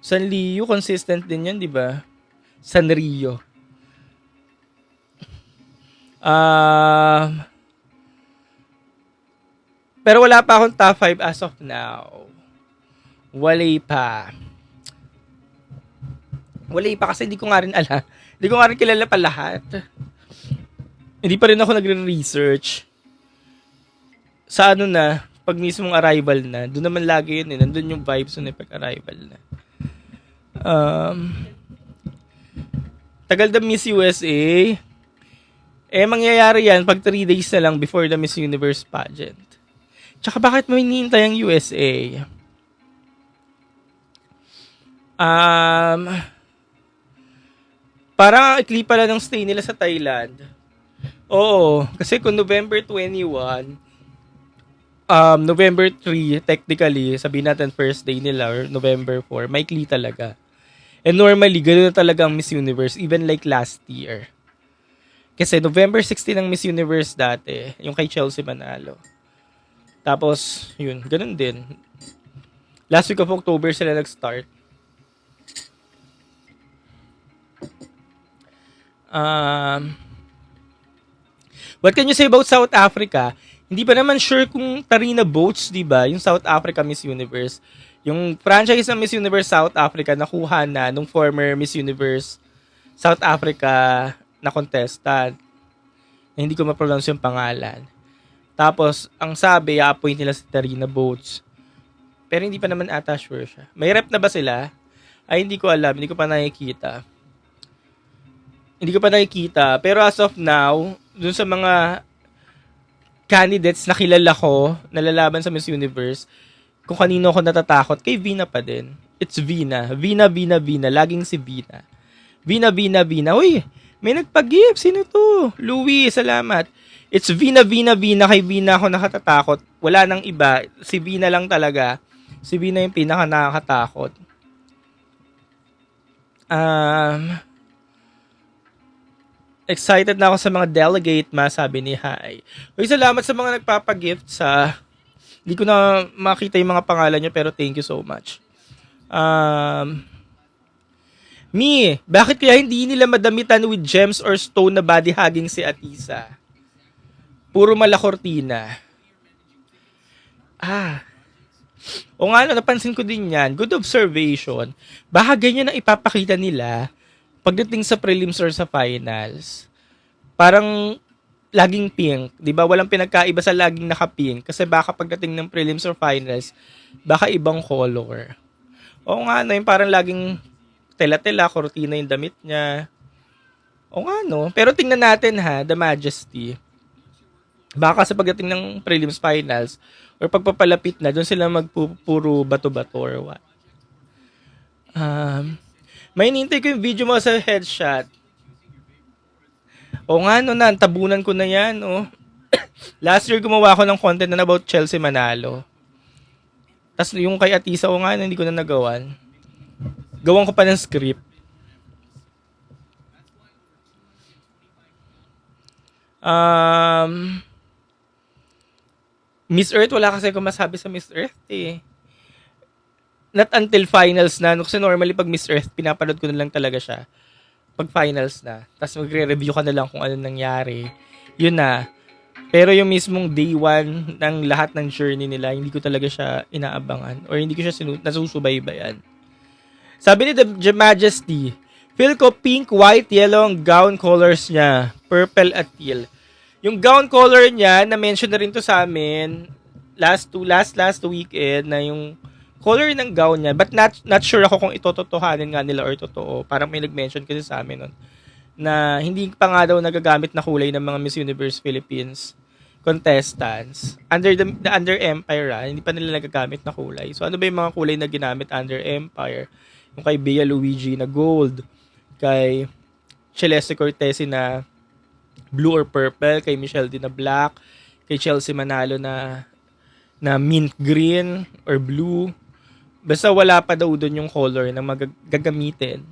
Speaker 1: Sanliu, consistent din yan, di ba? Sanrio. Pero wala pa akong top 5 as of now. Walay pa. Walay pa kasi hindi ko nga rin alam. Hindi ko nga rin kilala pa lahat. Hindi pa rin ako nagre-research. Sa ano na, pag mismong arrival na, doon naman lagi yun eh. Nandun yung vibes nun eh, pag arrival na. Tagal the Miss USA. Mangyayari yan pag 3 days na lang before the Miss Universe pageant. Tsaka bakit may hinihintay ang USA? Parang ikli pala ng stay nila sa Thailand. Oo, kasi kung November 21, November 3, technically, sabihin natin first day nila or November 4, may ikli talaga. And normally, ganoon na talaga ang Miss Universe, even like last year. Kasi November 16 ang Miss Universe dati, yung kay Chelsea Manalo. Tapos, yun, ganun din. Last week of October sila nag-start. What can you say about South Africa? Hindi pa naman sure kung Tarina Boats, di ba? Yung South Africa Miss Universe. Yung franchise ng Miss Universe South Africa nakuha na nung former Miss Universe South Africa na contestant. Hindi ko ma-pronounce yung pangalan. Tapos, ang sabi, i-appoint nila si Tarina Boats. Pero hindi pa naman ata sure siya. May rep na ba sila? Ay, hindi ko alam. Hindi ko pa nakikita. Pero as of now, dun sa mga candidates na kilala ko, nalalaban sa Miss Universe, kung kanino ako natatakot, kay Vina pa din. It's Vina. Vina. Laging si Vina. Vina. Uy, may nagpag-give. Sino to? Louie, salamat. It's Vina. Kay Vina ako nakatatakot. Wala nang iba. Si Vina lang talaga. Si Vina yung pinaka nakakatakot. Excited na ako sa mga delegate, sabi ni Hai. Uy, salamat sa mga nagpapag-gift sa... Hindi ko na makita yung mga pangalan nyo, pero thank you so much. Bakit kaya hindi nila madamitan with gems or stone na body hugging si Atisa? Puro malakortina. O nga, napansin ko din yan. Good observation. Baka ganyan ang ipapakita nila pagdating sa prelims or sa finals. Parang laging pink. Di ba? Walang pinagkaiba sa laging naka-pink. Kasi baka pagdating ng prelims or finals, baka ibang color. O nga, yung parang laging tela-tela, kortina yung damit niya. O nga, no? Pero tingnan natin The Majesty. Baka sa pagdating ng prelims finals, or pagpapalapit na, doon sila magpupuro bato-bato or what. May hinihintay ko yung video mo sa headshot. O nga, tabunan ko na yan, Last year, gumawa ako ng content na about Chelsea Manalo. Tapos yung kay Atisa, hindi ko na nagawan. Gawan ko pa ng script. Miss Earth, wala kasi akong masabi sa Miss Earth, Not until finals na. Kasi normally pag Miss Earth, pinapanood ko na lang talaga siya. Pag finals na. Tapos magre-review ka na lang kung ano nangyari. Yun na. Pero yung mismong day one ng lahat ng journey nila, hindi ko talaga siya inaabangan. Or hindi ko siya nasusubaybayan. Sabi ni The Majesty, feel ko pink, white, yellow ang gown colors niya. Purple at teal. Yung gown color niya, na-mention na rin to sa amin last weekend na yung color ng gown niya, but not sure ako kung itototohanin nga nila or totoo. Parang may nag-mention kasi sa amin nun na hindi pa nga daw nagagamit na kulay ng mga Miss Universe Philippines contestants. Under Empire, hindi pa nila nagagamit na kulay. So ano ba yung mga kulay na ginamit under Empire? Yung kay Bea Luigi na gold, kay Celeste Cortesi na blue or purple, kay Michelle D na black, kay Chelsea Manalo na mint green or blue. Basta wala pa daw doon yung color na magagamitin.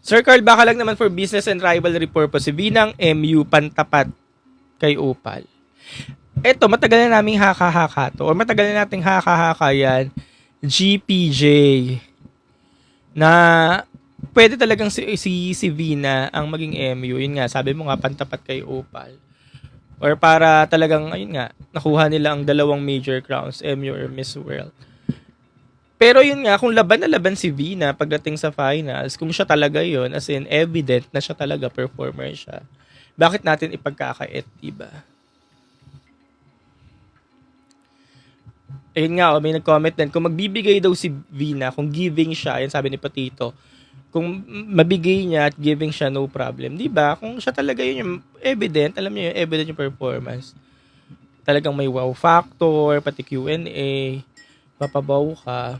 Speaker 1: Sir Carl, baka lang naman for business and rivalry purpose, si Binang MU pantapat kay Opal. Eto, matagal na naming haka-haka to. O matagal na nating haka-haka yan. GPJ. Na pwede talagang si Vina ang maging MU, yun nga, sabi mo nga, pantapat kay Opal. Or para talagang, ayun nga, nakuha nila ang dalawang major crowns, MU or Miss World. Pero yun nga, kung laban na laban si Vina pagdating sa finals, kung siya talaga yun, as in evident na siya talaga performer siya, bakit natin ipagkakait, diba? Ayun nga, may nag-comment din, kung magbibigay daw si Vina, kung giving siya, ayun sabi ni Patito, kung mabigay niya at giving siya, no problem. Diba? Kung siya talaga yun yung evident, alam niyo yung evident yung performance. Talagang may wow factor, pati Q&A, mapabaw ka.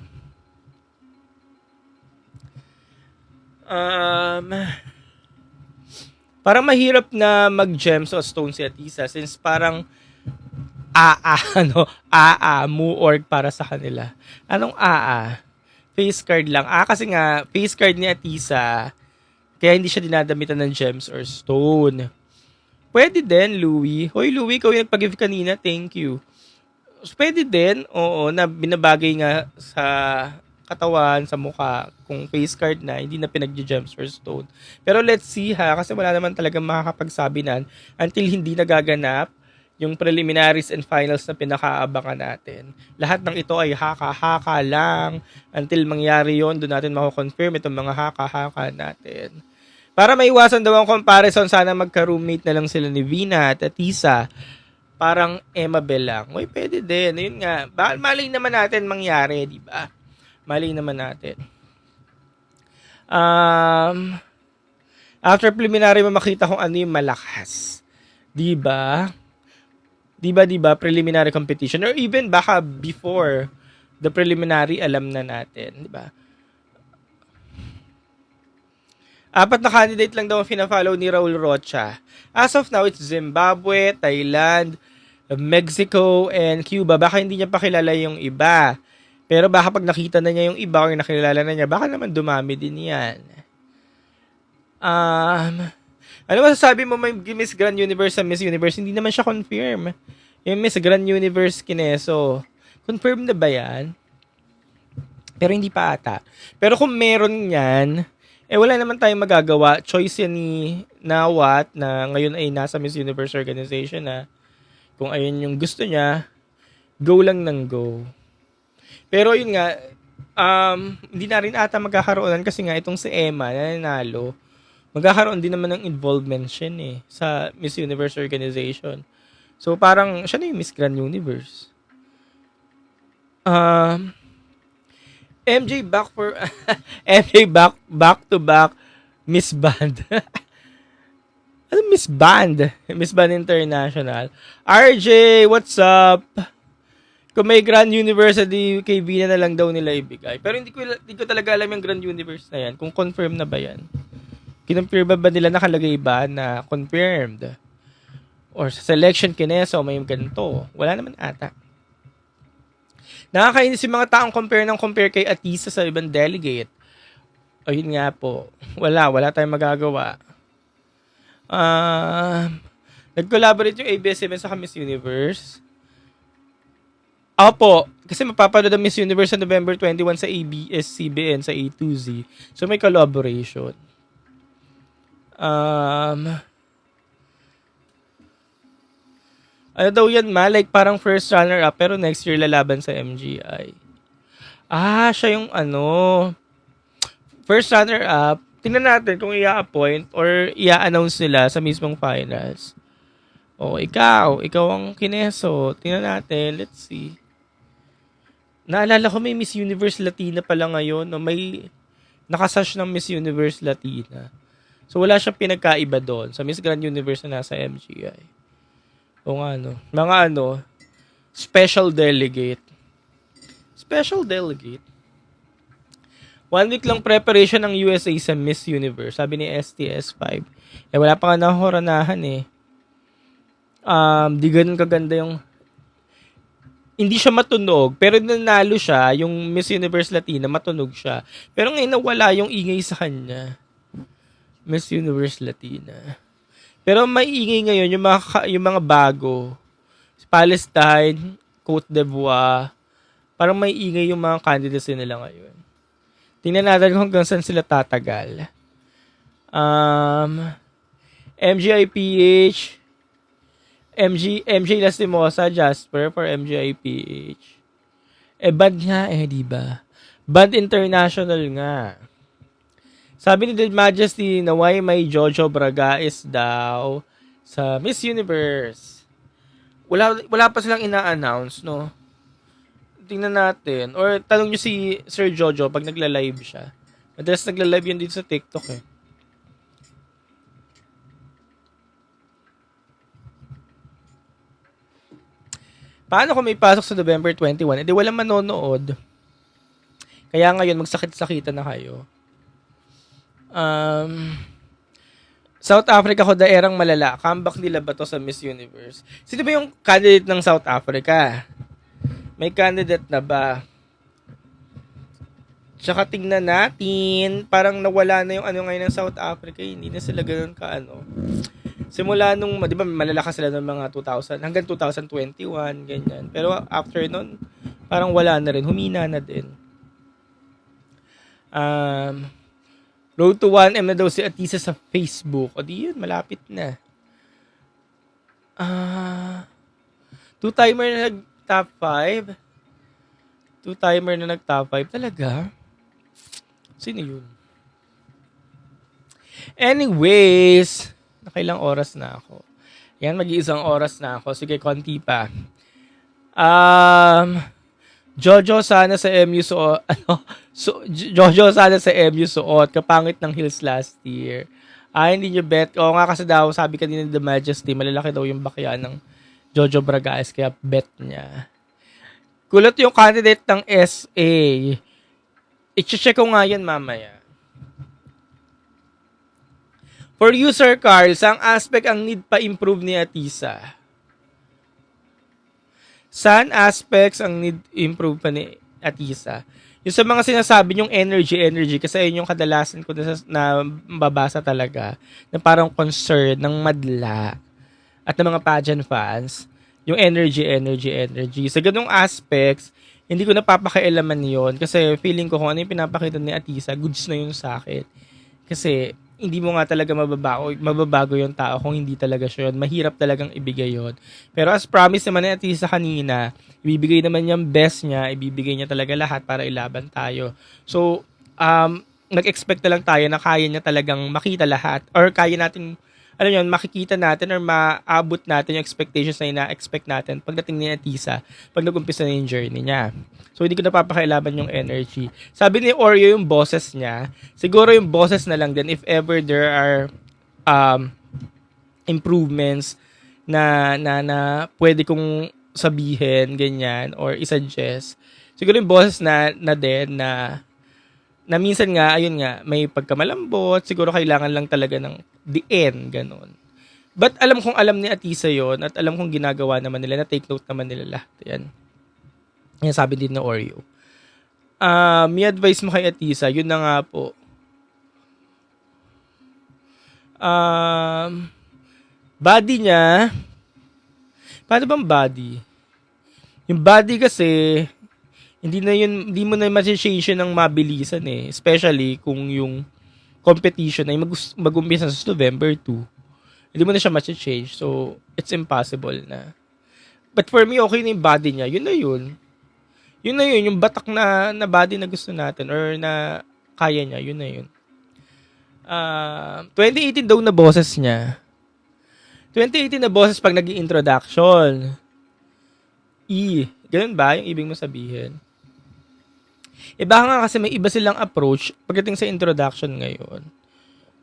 Speaker 1: Parang mahirap na mag-gems o stone si Atisa since parang mu org para sa kanila. Anong face card lang. Kasi nga, face card ni Atisa, kaya hindi siya dinadamitan ng gems or stone. Pwede din, Louie. Hoy, Louie, ikaw yung nagpag-give kanina. Thank you. Pwede din, oo, na binabagay nga sa katawan, sa mukha, kung face card na, hindi na pinag-gems or stone. Pero let's see ha, kasi wala naman talagang makakapagsabi nan until hindi nagaganap yung preliminaries and finals na pinakaabangan natin. Lahat ng ito ay haka-haka lang. Until mangyari yon, doon natin mako-confirm itong mga haka-haka natin. Para maiwasan daw ang comparison, sana magka-roommate na lang sila ni Vina at Atisa. Parang Emabel lang. Uy, pwede din. Ayun nga. Malay naman natin mangyari, di ba? Malay naman natin. After preliminary, makita kung ano yung malakas. Di ba? Di ba? Preliminary competition. Or even baka before the preliminary, alam na natin. Di ba? 4 na candidate lang daw ang fina-follow ni Raul Rocha. As of now, it's Zimbabwe, Thailand, Mexico, and Cuba. Baka hindi niya pa kilala yung iba. Pero baka pag nakita na niya yung iba or nakilala na niya, baka naman dumami din yan. Ano masasabi mo may Miss Grand Universe sa Miss Universe? Hindi naman siya confirm. Yung Miss Grand Universe Kineso, confirm na ba yan? Pero hindi pa ata. Pero kung meron yan, wala naman tayong magagawa. Choice yan ni Nawat na ngayon ay nasa Miss Universe organization na kung ayun yung gusto niya, go lang ng go. Pero yun nga, hindi na rin ata magkakaroon kasi nga itong si Emma na nanalo, magkakaroon din naman ng involvement siya sa Miss Universe organization. So parang siya na yung Miss Grand Universe. MJ back for MJ back to back Miss Band. Ano Miss Band? Miss Band International. RJ, what's up? Kung may Grand University, kay Vina na lang daw nila ibigay. Pero hindi ko talaga alam yung Grand Universe na yan. Kung confirm na ba yan. Kinumpirm ba nila nakalagay ba na confirmed? Or sa selection kineso, may ganito. Wala naman ata. Nakakainis yung mga taong compare kay Atisa sa ibang delegate. Ayun nga po. Wala tayong magagawa. Nag-collaborate yung ABS-CBN sa Miss Universe. Opo, kasi mapapanood ang Miss Universe sa November 21 sa ABS-CBN sa A2Z. So may collaboration. Ano daw yan, like parang first runner-up pero next year lalaban sa MGI. Siya yung first runner-up. Tingnan natin kung i-appoint or i-announce nila sa mismong finals. Ikaw ang kineso. Tingnan natin, let's see. Naalala ko may Miss Universe Latina pala ngayon. May nakasash ng Miss Universe Latina. So wala siyang pinagkaiba doon sa Miss Grand Universe na nasa MGI. Mga special delegate. Special delegate. 1 week lang preparation ng USA sa Miss Universe. Sabi ni STS5. Wala pa nga nahoranahan Di ganun kaganda yung hindi siya matunog, pero nanalo siya, yung Miss Universe Latina, matunog siya. Pero ngayon nawala yung ingay sa kanya. Miss Universe Latina. Pero may ingay ngayon yung mga bago. Palestine, Cote d'Ivoire. Parang may ingay yung mga candidates nila ngayon. Tingnan natin kung hanggang saan sila tatagal. MGIPH, MJ Lastimosa, Jasper for MGIPH. Band nga diba? Band international nga. Sabi ni The Majesty na why may Jojo Bragais daw sa Miss Universe. Wala pa silang ina-announce, no? Tingnan natin. Or tanong nyo si Sir Jojo pag nagla-live siya. Madalas nagla-live yun dito sa TikTok eh. Paano kung may pasok sa November 21? Di walang manonood. Kaya ngayon, magsakit-sakita na kayo. South Africa ko daerang malala. Comeback nila ba to sa Miss Universe? Sino ba yung candidate ng South Africa? May candidate na ba? Tsaka tingnan natin. Parang nawala na yung ngayon ng South Africa. Hindi na sila ganun simula nung, di ba, malalakas sila ng mga 2000 hanggang 2021, ganyan. Pero after nun, parang wala na rin. Humina na din. Road to 1M na daw si Atisa sa Facebook. O di yun, malapit na. Two-timer na nag-top 5. Two-timer na nag-top 5. Talaga? Sino yun? Anyways, nakailang oras na ako. Yan, mag-iisang oras na ako. Sige, konti pa. Jojo sana sa MU suot. Jojo sana sa MU suot. Kapangit ng heels last year. Hindi nyo bet. Oo nga kasi daw, sabi kanina ni The Majesty, malalaki daw yung bakya ng Jojo Bragais, kaya bet niya. Kulot yung candidate ng SA. I-check ko nga yan mamaya. For you, Sir Carl, saang aspect ang need pa improve ni Atisa? Saan aspects ang need improve pa ni Atisa? Yung sa mga sinasabi yung energy, kasi yun yung kadalasan ko na mababasa talaga, na parang concern ng madla at ng mga pageant fans, yung energy. Sa ganung aspects, hindi ko napapakialaman yon kasi feeling ko kung ano yung pinapakita ni Atisa, goods na yun sa akin. Kasi hindi mo nga talaga mababago yung tao kung hindi talaga siya yun. Mahirap talagang ibigay yun. Pero as promise naman ni Atisa kanina, ibibigay naman niya yung best niya, ibibigay niya talaga lahat para ilaban tayo. So, nag-expect na lang tayo na kaya niya talagang makita lahat or kaya natin, makikita natin or maabot natin yung expectations na ina-expect natin pagdating ni Atisa, pag nag-umpisa na yung journey niya. So, hindi ko napapakailaban yung energy. Sabi ni Oreo yung boses niya, siguro yung boses na lang din if ever there are improvements na pwede kong sabihin, ganyan, or isuggest. Siguro yung boses na din na minsan nga, ayun nga, may pagkamalambot, siguro kailangan lang talaga ng the end, ganun. But alam ni Atisa yon at alam kong ginagawa naman nila, na take note naman nila lahat. Yan. Yan sabi din na Oreo. May advice mo kay Atisa, yun na nga po. Body niya, paano bang body? Yung body kasi, hindi mo na ma-change ng mabilisan eh. Especially kung yung competition ay mag-umpisa sa November 2. Hindi mo na siya ma-change. So, it's impossible na. But for me, okay na yung body niya. Yun na yun. Yun na yun. Yung batak na body na gusto natin or na kaya niya. Yun na yun. 2018 daw na boses niya. 2018 na boses pag nag-introduction. Ganun ba yung ibig mo sabihin? Baka nga kasi may iba silang approach pagdating sa introduction ngayon.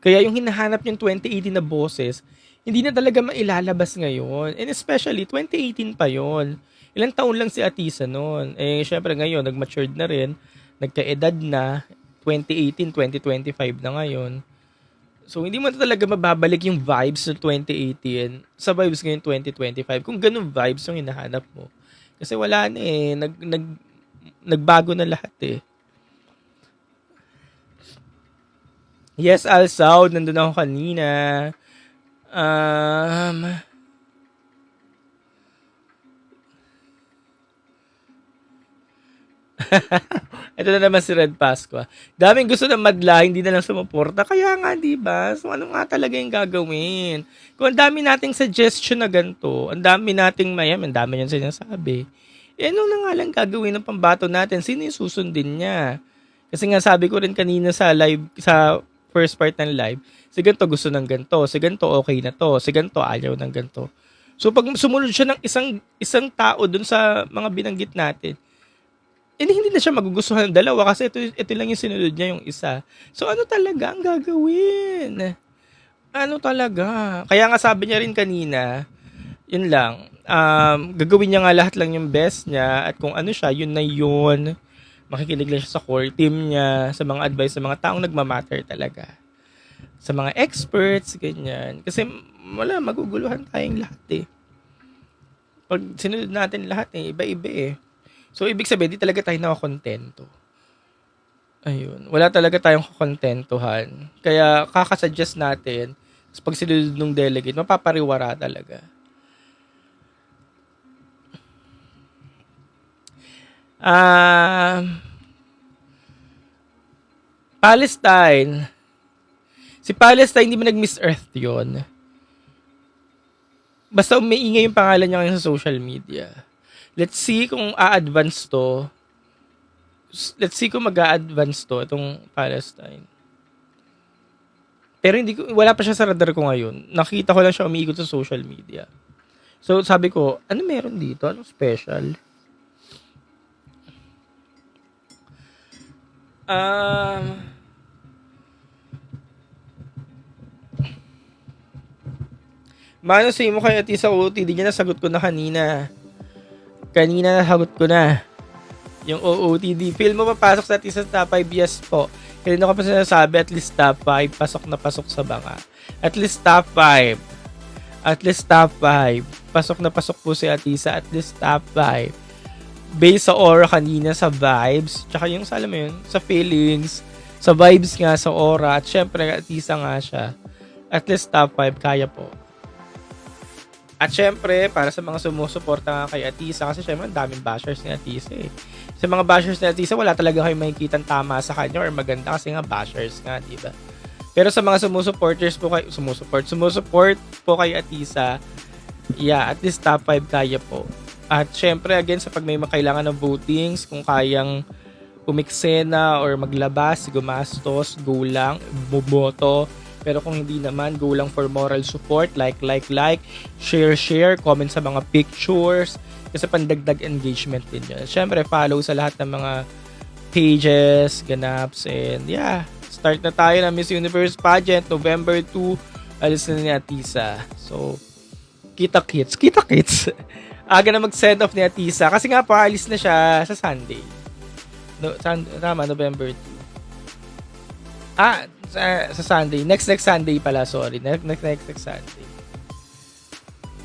Speaker 1: Kaya yung hinahanap yung 2018 na boses, hindi na talaga mailalabas ngayon. And especially, 2018 pa yon. Ilang taon lang si Atisa noon. Syempre ngayon, nag-matured na rin. Nagka-edad na. 2018, 2025 na ngayon. So, hindi mo na talaga mababalik yung vibes ng 2018 sa vibes ngayon 2025. Kung ganun vibes yung hinahanap mo. Kasi wala na eh. Nagbago na lahat eh. Yes, Al Saud. Nandun ako kanina. Ito na naman si Red Pasqua. Daming gusto ng madla, hindi na lang sumuporta. Kaya nga, di ba? So, ano nga talaga yung gagawin? Kung ang dami nating suggestion na ganito, ang dami nating ang dami yung sinasabi. Eh, ano na nga lang gagawin ng pambato natin? Sino yung susundin niya? Kasi nga sabi ko rin kanina sa live, sa first part ng live, si ganito gusto ng ganito, si ganito okay na to, si ganito ayaw ng ganito. So, pag sumunod siya ng isang tao dun sa mga binanggit natin, hindi na siya magugustuhan ng dalawa kasi ito lang yung sinunod niya yung isa. So, ano talaga ang gagawin? Ano talaga? Kaya nga sabi niya rin kanina, yun lang, gagawin niya nga lahat lang yung best niya at kung ano siya, yun na yun. Makikinig lang siya sa core team niya, sa mga advice sa mga taong nagmamatter talaga. Sa mga experts, ganyan. Kasi wala, maguguluhan tayong lahat eh. Pag sinunod natin lahat eh, iba-iba eh. So, ibig sabihin, di talaga tayo nakakontento. Ayun. Wala talaga tayong kakontentuhan. Kaya, kakasuggest natin, pag sinunod ng delegate, mapapariwara talaga. Palestine. Si Palestine, hindi mo nag-miss Earth yun. Basta umiingay yung pangalan niya ngayon sa social media. Let's see kung a-advance to. Let's see kung mag-a-advance to itong Palestine. Pero wala pa siya sa radar ko ngayon. Nakita ko lang siya umiikot sa social media. So sabi ko, ano meron dito? Anong special? Mano sa mo kay Ati sa OOTD niya, nasagot ko na kanina. Kanina nasagot ko na yung OOTD. Feel mo papasok sa Ati sa top 5? Yes po. Kanina ko pa sinasabi, at least top 5. Pasok na pasok sa banga. At least top 5. At least top 5. Pasok na pasok po si Atisa. At least top 5. Based sa aura kanina, sa vibes. Tsaka yung sa alam mo yun, sa feelings. Sa vibes nga, sa aura. At syempre, Atisa nga siya. At least top 5. Kaya po. At syempre, para sa mga sumusuporta nga kay Atisa, kasi syempre, ang daming bashers ni Atisa eh. Sa mga bashers ni Atisa, wala talaga kayo makikitang tama sa kanya or maganda kasi nga bashers nga, di ba? Pero sa mga sumusupporters po kay, sumusuport po kay Atisa, yeah, at least top 5 kaya po. At syempre, again, sa pag may makailangan ng votings, kung kayang umiksena or maglabas, gumastos, go lang, bumoto. Pero kung hindi naman, go lang for moral support, like, share, comment sa mga pictures, kasi pandagdag engagement din yun. Siyempre, follow sa lahat ng mga pages, ganaps, and yeah, start na tayo ng Miss Universe pageant, November 2, alis na ni Atisa. So, kita-kits. Aga na mag-send off ni Atisa, kasi nga pa, alis na siya sa Sunday. Tama, November 2. Sa Sunday. Next Sunday pala, sorry. Next Sunday.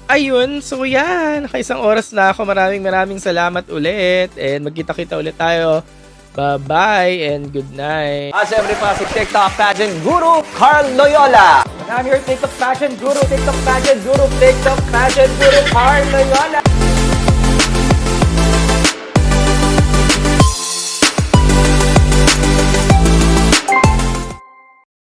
Speaker 1: Ayun, so yan. Naka-isang oras na ako. Maraming salamat ulit. And magkita-kita ulit tayo. Bye-bye and good night.
Speaker 2: Siyempre pa si TikTok pageant guru Carl Loyola. And I'm your TikTok pageant guru, TikTok pageant guru Carl Loyola.